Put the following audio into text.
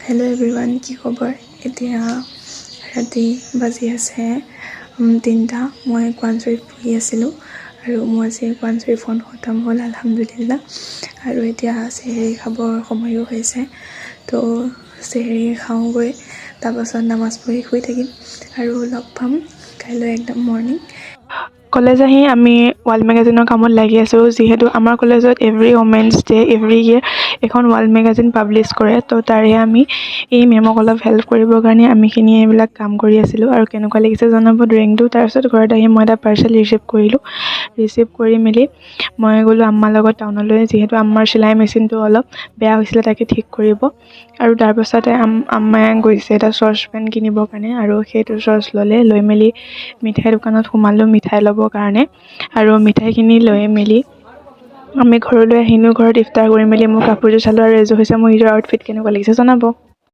Hello' everyone, কি খবৰ? এতিয়া ৰাতি বাজি আছে 3টা। মই কোৱানচুৰিত পঢ়ি আছিলোঁ আৰু মোৰ আজি কোৱানচুৰি খতম হ'ল আলহামদুলিল্লাহ। আৰু এতিয়া চেহেৰি খাবৰ সময়ো হৈছে, তো চেহেৰি খাওঁগৈ, তাৰপাছত নামাজ পঢ়ি শুই থাকিম আৰু লগ পাম কাইলৈ একদম মৰ্ণিং। কলেজ আহি আমি ৱাল মেগাজিনৰ কামত লাগি আছোঁ, যিহেতু আমাৰ কলেজত every women's day every year এখন ৱাল মেগাজিন পাব্লিছ কৰে। তো তাৰে আমি এই মেমক অলপ হেল্প কৰিবৰ কাৰণে আমিখিনি এইবিলাক কাম কৰি আছিলোঁ। আৰু কেনেকুৱা লাগিছে জনাব ড্ৰয়িংটো। তাৰপিছত ঘৰত আহি মই এটা পাৰ্চেল ৰিচিভ কৰিলোঁ। ৰিচিভ কৰি মেলি মই গ'লোঁ আম্মাৰ লগত টাউনলৈ, যিহেতু আম্মাৰ চিলাই মেচিনটো অলপ বেয়া হৈছিলে, তাকে ঠিক কৰিব। আৰু তাৰপাছতে আম্মাই গৈছে এটা চচপেন কিনিবৰ কাৰণে, আৰু সেইটো চচ লৈ মেলি মিঠাই দোকানত সোমালোঁ মিঠাই ল'বৰ কাৰণে। আৰু মিঠাইখিনি লৈ মেলি আমি ঘৰলৈ আহিলোঁ। ঘৰত ইফতাৰ কৰি মেলি মোৰ কাপোৰযোৰ চালোঁ আৰু এযোৰ হৈছে মোৰ নিজৰ আউটফিট। কেনেকুৱা লাগিছে জনাব।